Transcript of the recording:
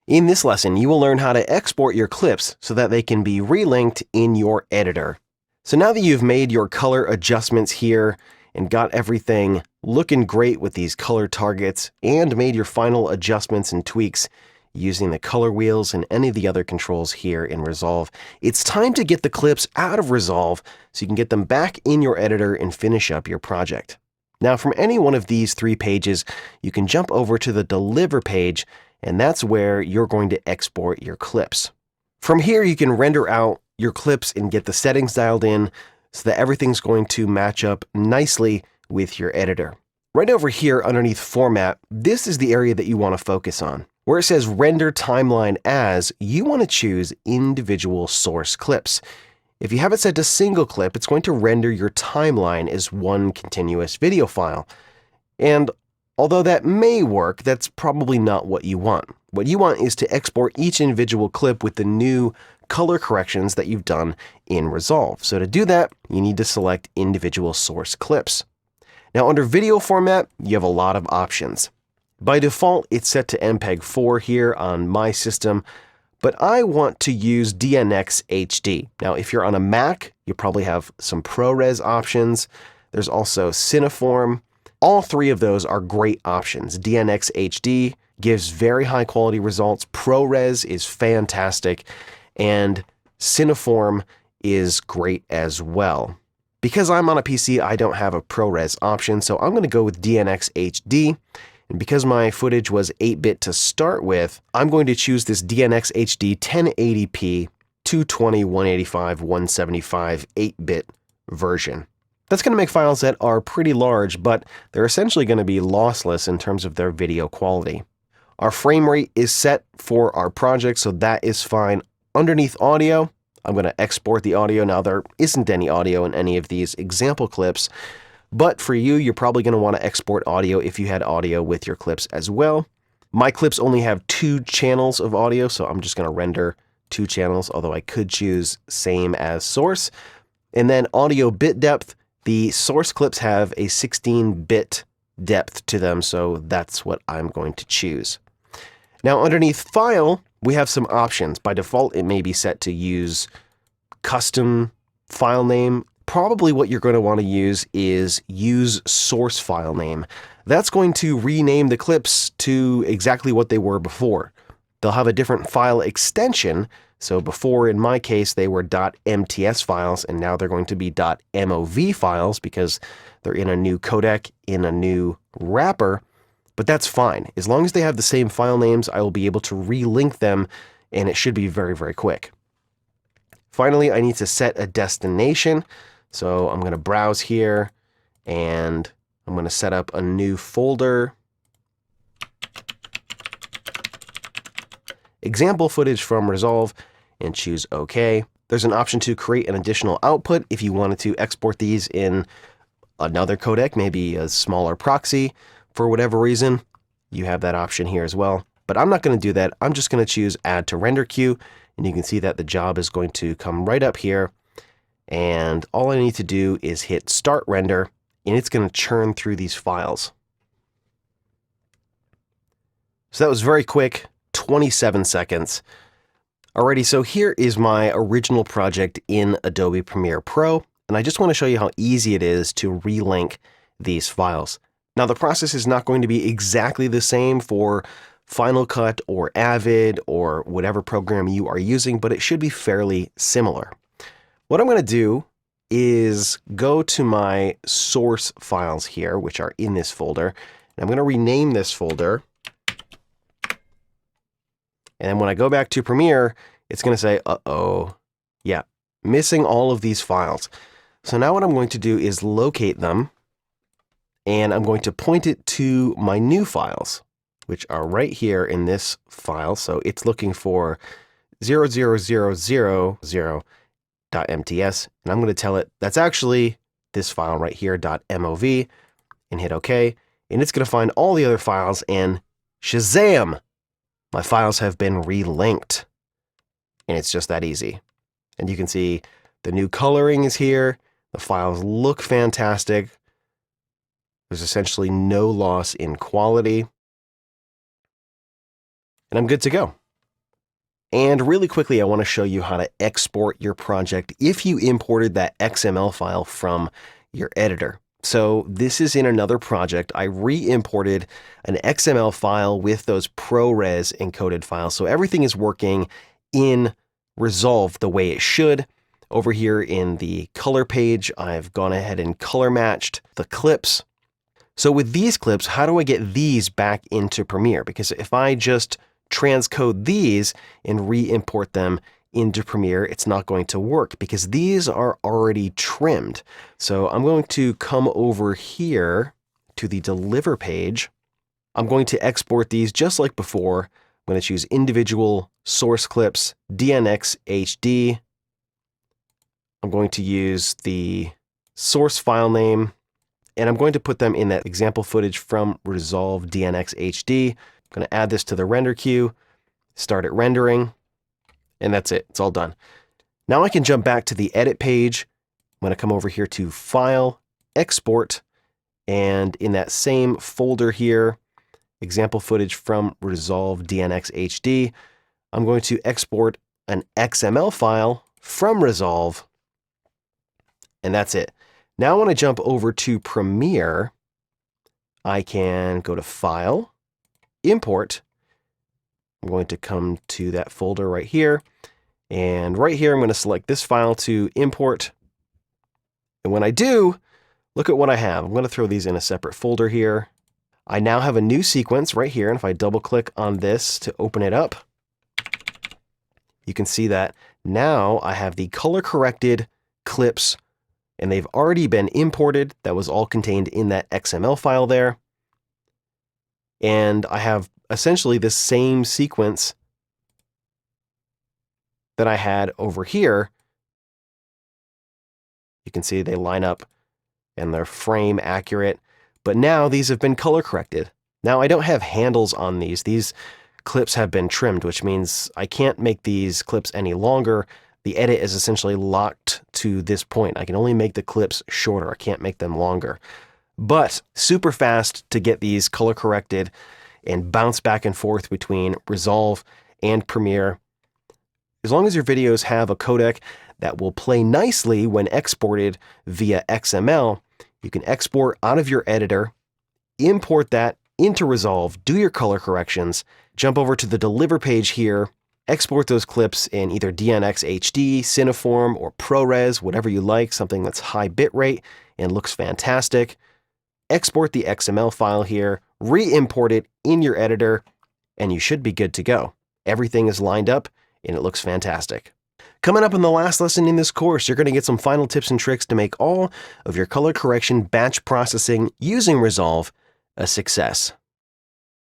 In this lesson, you will learn how to export your clips so that they can be relinked in your editor. So now that you've made your color adjustments here and got everything looking great with these color targets and made your final adjustments and tweaks using the color wheels and any of the other controls here in Resolve, it's time to get the clips out of Resolve so you can get them back in your editor and finish up your project. Now, from any one of these three pages, you can jump over to the Deliver page, and that's where you're going to export your clips. From here, you can render out your clips and get the settings dialed in so that everything's going to match up nicely with your editor. Right over here underneath Format, this is the area that you want to focus on. Where it says Render Timeline As, you want to choose Individual Source Clips. If you have it set to single clip, it's going to render your timeline as one continuous video file. And although that may work, that's probably not what you want. What you want is to export each individual clip with the new color corrections that you've done in Resolve. So to do that, you need to select Individual Source Clips. Now under Video Format, you have a lot of options. By default, it's set to MPEG-4 here on my system, but I want to use DNx HD. Now, if you're on a Mac, you probably have some ProRes options. There's also Cineform. All three of those are great options. DNx HD gives very high quality results. ProRes is fantastic. And Cineform is great as well. Because I'm on a PC, I don't have a ProRes option, so I'm going to go with DNx HD. And because my footage was 8-bit to start with, I'm going to choose this DNx HD 1080p 220, 185, 175 8-bit version. That's going to make files that are pretty large, but they're essentially going to be lossless in terms of their video quality. Our frame rate is set for our project, so that is fine. Underneath Audio, I'm going to export the audio. Now, there isn't any audio in any of these example clips, but for you, you're probably going to want to export audio if you had audio with your clips as well. My clips only have 2 channels of audio, so I'm just going to render 2 channels, although I could choose same as source. And then audio bit depth, the source clips have a 16-bit depth to them, so that's what I'm going to choose. Now underneath File, we have some options. By default, it may be set to use custom file name. Probably what you're going to want to use is use source file name. That's going to rename the clips to exactly what they were before. They'll have a different file extension. So before, in my case, they were .mts files, and now they're going to be .mov files because they're in a new codec, in a new wrapper. But that's fine. As long as they have the same file names, I will be able to relink them, and it should be very, very quick. Finally, I need to set a destination. So I'm going to browse here, and I'm going to set up a new folder. Example footage from Resolve, and choose OK. There's an option to create an additional output if you wanted to export these in another codec, maybe a smaller proxy. For whatever reason, you have that option here as well. But I'm not going to do that. I'm just going to choose Add to Render Queue, and you can see that the job is going to come right up here. And all I need to do is hit Start Render, and it's going to churn through these files. So that was very quick, 27 seconds. Alrighty, so here is my original project in Adobe Premiere Pro, and I just want to show you how easy it is to relink these files. Now, the process is not going to be exactly the same for Final Cut or Avid or whatever program you are using, but it should be fairly similar. What I'm going to do is go to my source files here, which are in this folder. And I'm going to rename this folder. And then when I go back to Premiere, it's going to say, uh-oh, yeah, missing all of these files. So now what I'm going to do is locate them, and I'm going to point it to my new files, which are right here in this file. So it's looking for 00000. .mts, and I'm going to tell it that's actually this file right here, .mov, and hit OK, and it's going to find all the other files, and shazam! My files have been relinked, and it's just that easy. And you can see the new coloring is here. The files look fantastic. There's essentially no loss in quality, and I'm good to go. And really quickly, I want to show you how to export your project if you imported that XML file from your editor. So this is in another project. I re-imported an XML file with those ProRes encoded files. So everything is working in Resolve the way it should. Over here in the color page, I've gone ahead and color matched the clips. So with these clips, how do I get these back into Premiere? Because if I just transcode these and re-import them into Premiere, it's not going to work because these are already trimmed. So I'm going to come over here to the Deliver page. I'm going to export these just like before. I'm going to choose Individual Source Clips, DNX HD. I'm going to use the source file name, and I'm going to put them in that example footage from Resolve DNX HD. I'm going to add this to the render queue, start it rendering, and that's it. It's all done. Now I can jump back to the edit page. I'm going to come over here to File, Export, and in that same folder here, example footage from Resolve DNX HD, I'm going to export an XML file from Resolve, and that's it. Now I want to jump over to Premiere. I can go to File, Import. I'm going to come to that folder right here. And right here, I'm going to select this file to import. And when I do, look at what I have. I'm going to throw these in a separate folder here. I now have a new sequence right here. And if I double click on this to open it up, you can see that now I have the color corrected clips, and they've already been imported. That was all contained in that XML file there. And I have essentially the same sequence that I had over here. You can see they line up and they're frame accurate, but now these have been color corrected. Now I don't have handles on these. These clips have been trimmed, which means I can't make these clips any longer. The edit is essentially locked to this point. I can only make the clips shorter. I can't make them longer. But super fast to get these color corrected and bounce back and forth between Resolve and Premiere. As long as your videos have a codec that will play nicely when exported via XML, you can export out of your editor, import that into Resolve, do your color corrections, jump over to the Deliver page here, export those clips in either DNX HD, Cineform, or ProRes, whatever you like, something that's high bitrate and looks fantastic. Export the XML file here, re-import it in your editor, and you should be good to go. Everything is lined up, and it looks fantastic. Coming up in the last lesson in this course, you're going to get some final tips and tricks to make all of your color correction batch processing using Resolve a success.